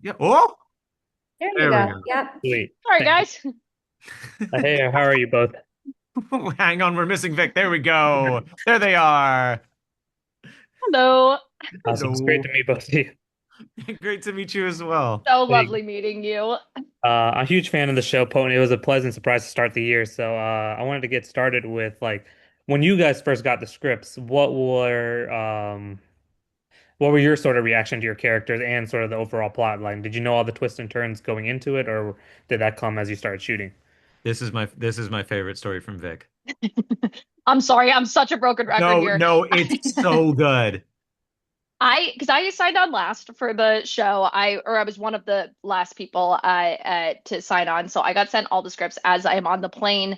Yeah. Oh, There you there we go. go. Yep. Sweet. Sorry, Thank you. guys. Hey, how are you both? Hang on, we're missing Vic. There we go. There they are. Hello. Awesome. It's great Hello. to meet both of you. Great to meet you as well. So Hey, lovely meeting you. I'm a huge fan of the show, Pony. It was a pleasant surprise to start the year. So I wanted to get started with like when you guys first got the scripts, what were your sort of reaction to your characters and sort of the overall plot line? Did you know all the twists and turns going into it, or did that come as you started shooting? This is my favorite story from Vic. I'm sorry, I'm such a broken record No, here. no, it's so good. Because I signed on last for the show. I was one of the last people to sign on. So I got sent all the scripts as I am on the plane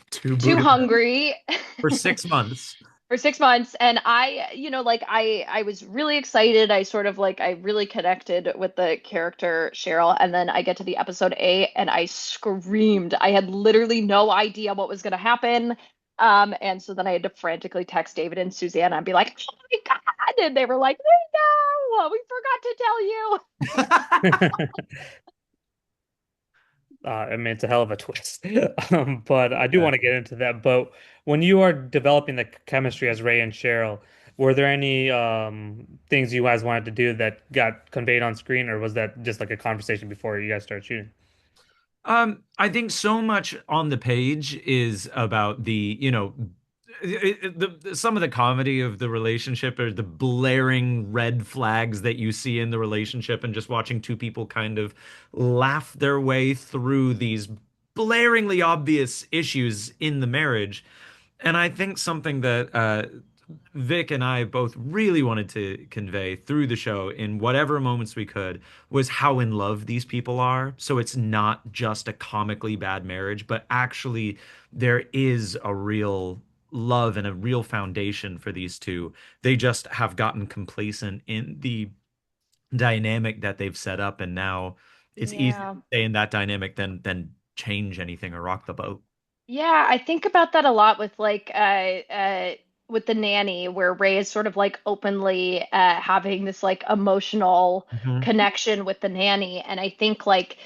To to Budapest Hungary for 6 months. for 6 months. And I was really excited. I really connected with the character Cheryl. And then I get to the episode 8 and I screamed. I had literally no idea what was going to happen. And so then I had to frantically text David and Suzanne and be like, oh my God. And they were like, we know, we forgot to tell you. I mean, it's a hell of a twist. But I do Yeah. want to get into that. But when you are developing the chemistry as Ray and Cheryl, were there any things you guys wanted to do that got conveyed on screen, or was that just like a conversation before you guys started shooting? I think so much on the page is about some of the comedy of the relationship or the blaring red flags that you see in the relationship and just watching two people kind of laugh their way through these blaringly obvious issues in the marriage. And I think something that Vic and I both really wanted to convey through the show in whatever moments we could was how in love these people are. So it's not just a comically bad marriage, but actually there is a real love and a real foundation for these two. They just have gotten complacent in the dynamic that they've set up, and now it's easier to Yeah. stay in that dynamic than change anything or rock the boat. Yeah, I think about that a lot with the nanny, where Ray is sort of like openly having this like emotional Mhm. connection with the nanny, and I think like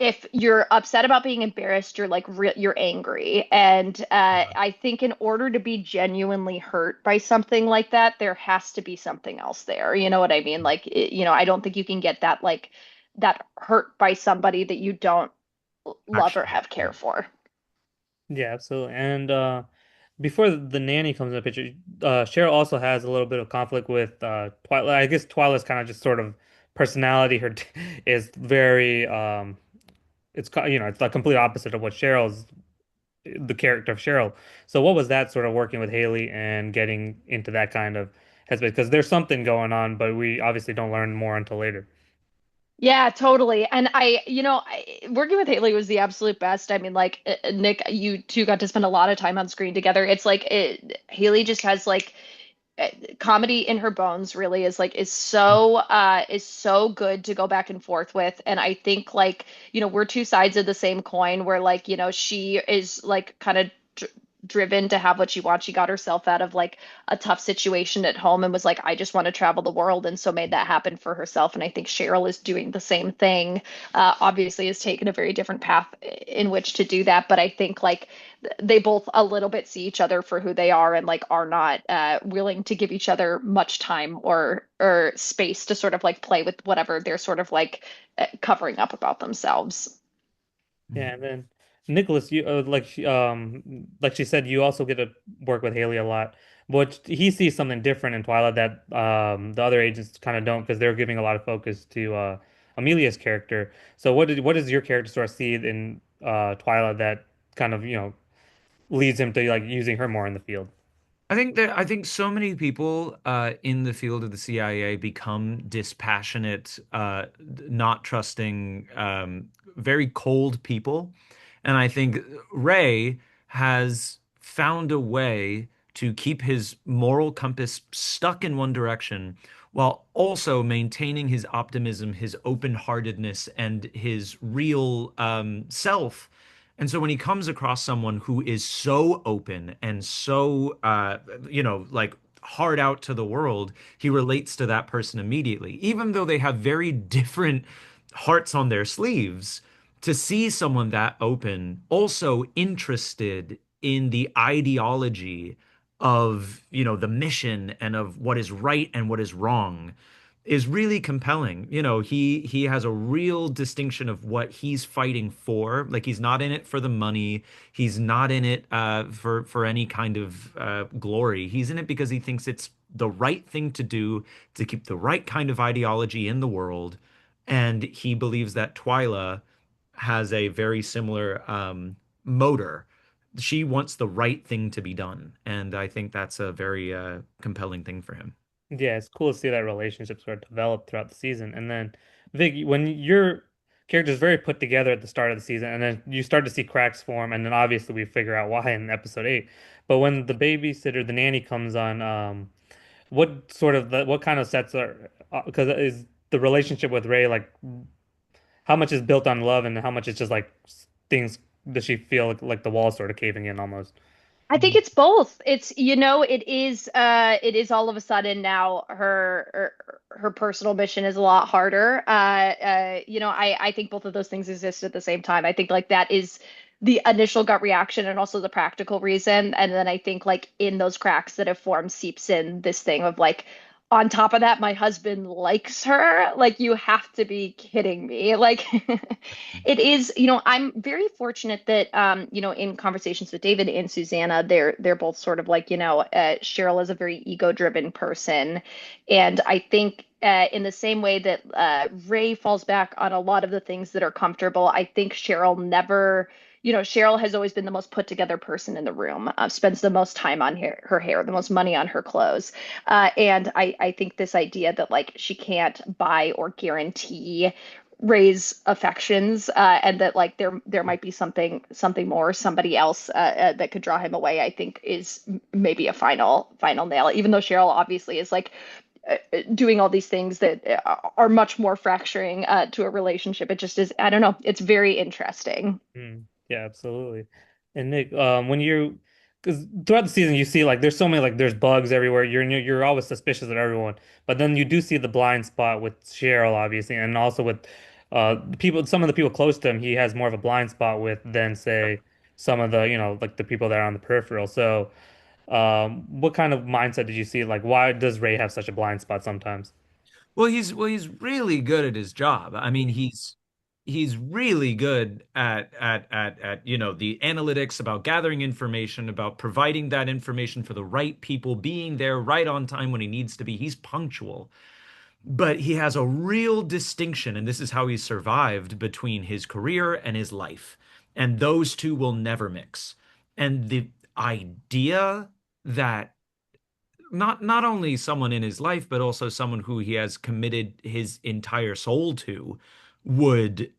if you're upset about being embarrassed, you're like you're angry, and I think in order to be genuinely hurt by something like that, there has to be something else there. You know what I mean? I don't think you can get that like that hurt by somebody that you don't love or Actually, have yeah. care for. Yeah, absolutely. And before the nanny comes in the picture, Cheryl also has a little bit of conflict with Twilight. I guess Twilight's kind of just sort of personality. Her is very it's the complete opposite of what Cheryl's the character of Cheryl. So what was that sort of working with Haley and getting into that kind of headspace? Because there's something going on, but we obviously don't learn more until later. Yeah, totally. And working with Haley was the absolute best. I mean, like Nick, you two got to spend a lot of time on screen together. Haley just has like comedy in her bones, really is so good to go back and forth with. And I think we're two sides of the same coin where she is like kind of driven to have what she wants. She got herself out of like a tough situation at home and was like, I just want to travel the world, and so made that happen for herself. And I think Cheryl is doing the same thing. Obviously has taken a very different path in which to do that, but I think like they both a little bit see each other for who they are, and like are not willing to give each other much time or space to sort of like play with whatever they're sort of like covering up about themselves. Yeah, and then Nicholas, you like she said, you also get to work with Haley a lot, but he sees something different in Twilight that the other agents kind of don't because they're giving a lot of focus to Amelia's character. So what does your character sort of see in Twilight that kind of leads him to like using her more in the field? I think so many people in the field of the CIA become dispassionate, not trusting, very cold people. And I think Ray has found a way to keep his moral compass stuck in one direction while also maintaining his optimism, his open-heartedness, and his real self. And so when he comes across someone who is so open and so, like hard out to the world, he relates to that person immediately, even though they have very different hearts on their sleeves. To see someone that open, also interested in the ideology of, the mission and of what is right and what is wrong is really compelling. He has a real distinction of what he's fighting for. Like he's not in it for the money. He's not in it for any kind of glory. He's in it because he thinks it's the right thing to do to keep the right kind of ideology in the world. And he believes that Twyla has a very similar motor. She wants the right thing to be done, and I think that's a very compelling thing for him. Yeah, it's cool to see that relationship sort of develop throughout the season. And then, Vic, when your character's very put together at the start of the season, and then you start to see cracks form, and then obviously we figure out why in episode 8. But when the babysitter, the nanny comes on, what kind of sets are because is the relationship with Ray like how much is built on love and how much is just like things does she feel like the walls sort of caving in almost? I think it's both. It is all of a sudden now her personal mission is a lot harder. I think both of those things exist at the same time. I think like that is the initial gut reaction and also the practical reason. And then I think like in those cracks that have formed seeps in this thing of like on top of that, my husband likes her. Like, you have to be kidding me. Like, it is, I'm very fortunate that, in conversations with David and Susanna, they're both sort of like, Cheryl is a very ego-driven person. And I think in the same way that Ray falls back on a lot of the things that are comfortable, I think Cheryl has always been the most put together person in the room, spends the most time on her hair, the most money on her clothes. And I think this idea that like she can't buy or guarantee Ray's affections, and that like there might be something more, somebody else that could draw him away, I think is maybe a final nail. Even though Cheryl obviously is like doing all these things that are much more fracturing to a relationship. It just is, I don't know, it's very interesting. Mm, yeah, absolutely. And Nick, when you, because throughout the season you see like there's so many like there's bugs everywhere. You're always suspicious of everyone, but then you do see the blind spot with Cheryl, obviously, and also with some of the people close to him. He has more of a blind spot with than say some of the like the people that are on the peripheral. So, what kind of mindset did you see? Like, why does Ray have such a blind spot sometimes? Well, he's really good at his job. I mean, he's really good at the analytics about gathering information, about providing that information for the right people, being there right on time when he needs to be. He's punctual. But he has a real distinction, and this is how he survived between his career and his life. And those two will never mix. And the idea that not only someone in his life, but also someone who he has committed his entire soul to would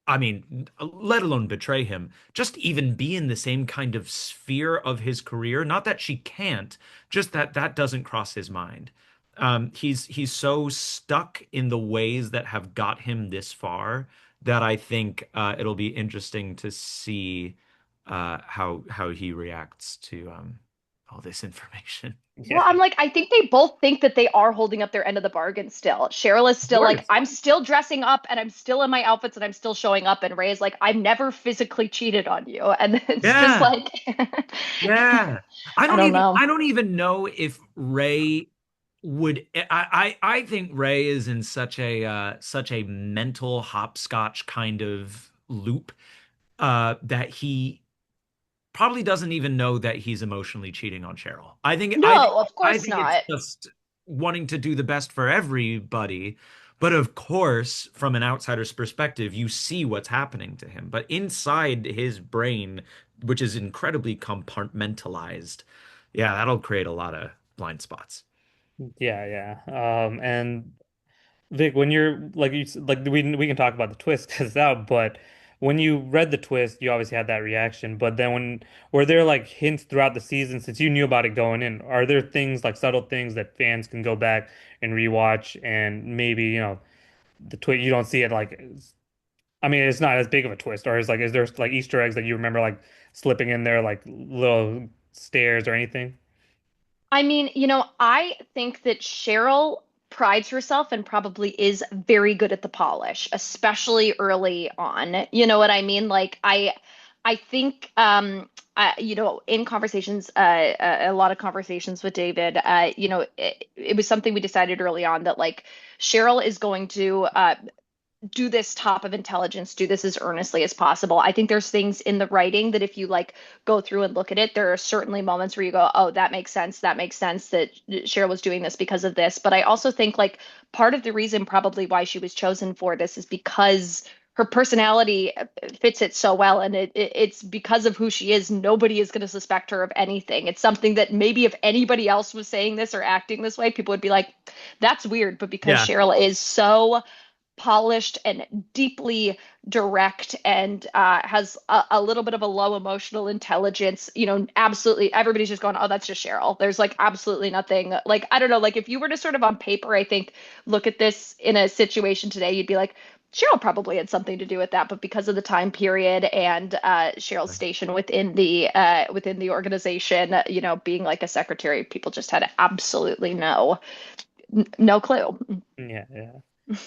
I mean, let alone betray him, just even be in the same kind of sphere of his career. Not that she can't, just that that doesn't cross his mind. He's so stuck in the ways that have got him this far that I think it'll be interesting to see how he reacts to all this information. Well, Yeah, I'm like, I think they both think that they are holding up their end of the bargain still. Cheryl is Of still like, course. I'm still dressing up and I'm still in my outfits and I'm still showing up. And Ray is like, I've never physically cheated on you. And it's just Yeah. like, Yeah. I I don't don't even know. I don't even know if Ray would I think Ray is in such a mental hopscotch kind of loop that he probably doesn't even know that he's emotionally cheating on Cheryl. I think I think No, of I course think it's not. just wanting to do the best for everybody. But of course, from an outsider's perspective, you see what's happening to him. But inside his brain, which is incredibly compartmentalized, yeah, that'll create a lot of blind spots. yeah, yeah. And Vic, when you're like like we can talk about the twist because that, but when you read the twist, you obviously had that reaction. But then were there like hints throughout the season since you knew about it going in? Are there things like subtle things that fans can go back and rewatch and maybe the twist you don't see it like I mean it's not as big of a twist or is there like Easter eggs that you remember like slipping in there like little stairs or anything? I mean, I think that Cheryl prides herself and probably is very good at the polish, especially early on. You know what I mean? Like I think in conversations, a lot of conversations with David, it was something we decided early on that like Cheryl is going to do this top of intelligence, do this as earnestly as possible. I think there's things in the writing that if you like go through and look at it, there are certainly moments where you go, oh, that makes sense. That makes sense that Cheryl was doing this because of this. But I also think like part of the reason probably why she was chosen for this is because her personality fits it so well, and it's because of who she is. Nobody is going to suspect her of anything. It's something that maybe if anybody else was saying this or acting this way, people would be like, that's weird. But because Yeah. Cheryl is so polished and deeply direct and has a little bit of a low emotional intelligence. Absolutely everybody's just going, oh, that's just Cheryl. There's like absolutely nothing. Like, I don't know, like if you were to sort of on paper, I think, look at this in a situation today, you'd be like, Cheryl probably had something to do with that, but because of the time period and Cheryl's station within the organization, being like a secretary, people just had absolutely no clue. Yeah, yeah.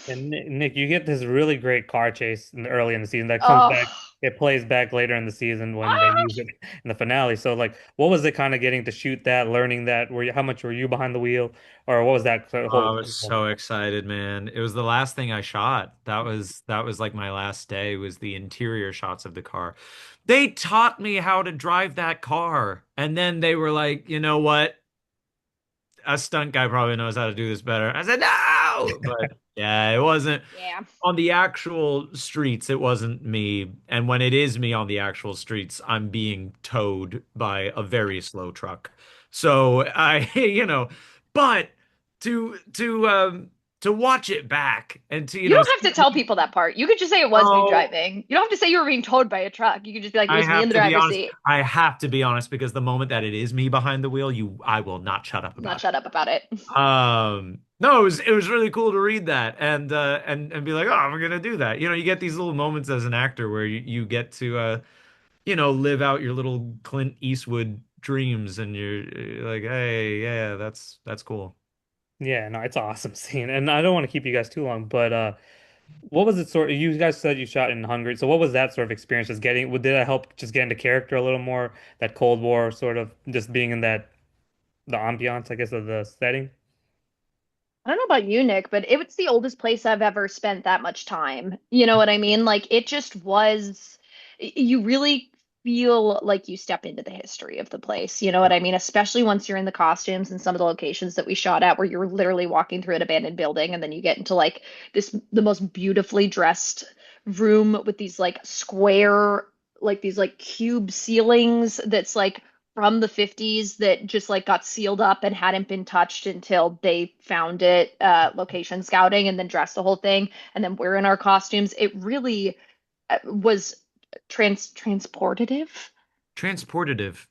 And Nick, you get this really great car chase early in the season that comes back. Oh, It plays back later in the season when they use ah! it in the finale. So, like, what was it kind of getting to shoot that, learning that? How much were you behind the wheel, or what was that sort of Oh, whole? I was so excited, man. It was the last thing I shot. That was like my last day was the interior shots of the car. They taught me how to drive that car. And then they were like, "You know what? A stunt guy probably knows how to do this better." I said, "No." But yeah, it wasn't Yeah. on the actual streets, it wasn't me. And when it is me on the actual streets, I'm being towed by a very slow truck. So I, but to watch it back and to, You don't have to tell see, people that part. You could just say it was me oh, driving. You don't have to say you were being towed by a truck. You could just be like, it I was me in have the to be driver's honest. seat. I have to be honest because the moment that it is me behind the wheel, I will not shut up Not about it. shut up about it. No, it was really cool to read that and be like, oh, I'm gonna do that. You get these little moments as an actor where you get to live out your little Clint Eastwood dreams and you're like, hey, yeah, that's cool. Yeah, no, it's an awesome scene, and I don't want to keep you guys too long, but what was it sort of? You guys said you shot in Hungary, so what was that sort of experience? Just getting, did that help just get into character a little more? That Cold War sort of just being in the ambiance, I guess, of the setting. I don't know about you, Nick, but it was the oldest place I've ever spent that much time. You know what I mean? Like it just was, you really feel like you step into the history of the place. You know what I mean? Especially once you're in the costumes and some of the locations that we shot at where you're literally walking through an abandoned building and then you get into like the most beautifully dressed room with these like square, like these like cube ceilings that's like from the 50s that just like got sealed up and hadn't been touched until they found it location scouting and then dressed the whole thing and then we're in our costumes. It really was transportative. Transportative.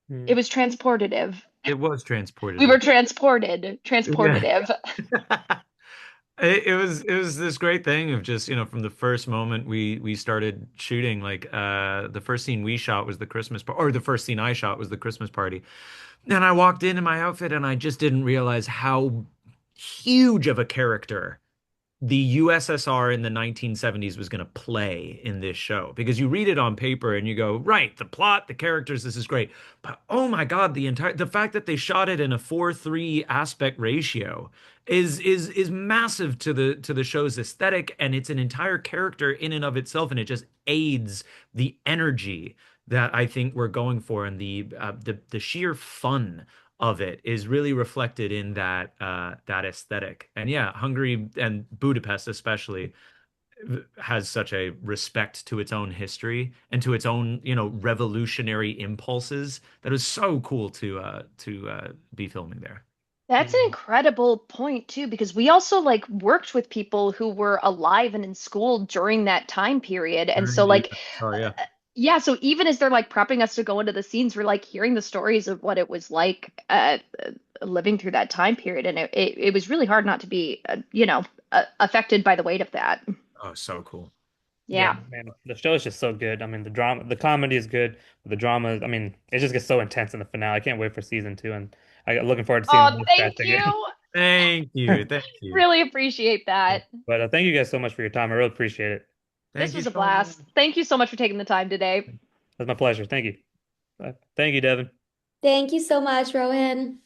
Hmm. It was transportative. It was We were transportative. Yeah. transportative. It was this great thing of just, from the first moment we started shooting, like the first scene we shot was the Christmas par or the first scene I shot was the Christmas party. And I walked in my outfit and I just didn't realize how huge of a character the USSR in the 1970s was going to play in this show because you read it on paper and you go, right, the plot, the characters, this is great. But oh my God, the fact that they shot it in a 4:3 aspect ratio is massive to the show's aesthetic, and it's an entire character in and of itself, and it just aids the energy that I think we're going for and the sheer fun of it is really reflected in that aesthetic. And yeah, Hungary and Budapest especially has such a respect to its own history and to its own, revolutionary impulses that is so cool to be filming there. That's an incredible point too, because we also like worked with people who were alive and in school during that time period. And During so the like USSR, yeah. yeah, so even as they're like prepping us to go into the scenes, we're like hearing the stories of what it was like living through that time period. And it was really hard not to be, affected by the weight of that. Oh, so cool. Yeah, Yeah. man, the show is just so good. I mean, the drama, the comedy is good, but the drama, I mean, it just gets so intense in the finale. I can't wait for season two, and I'm looking forward to seeing Oh, the voice cast thank again. you. Thank you. Thank you. Really appreciate that. But thank you guys so much for your time. I really appreciate it. This Thank you was a so much. blast. Thank you so much for taking the time today. It's my pleasure. Thank you. Thank you, Devin. Thank you so much, Rohan.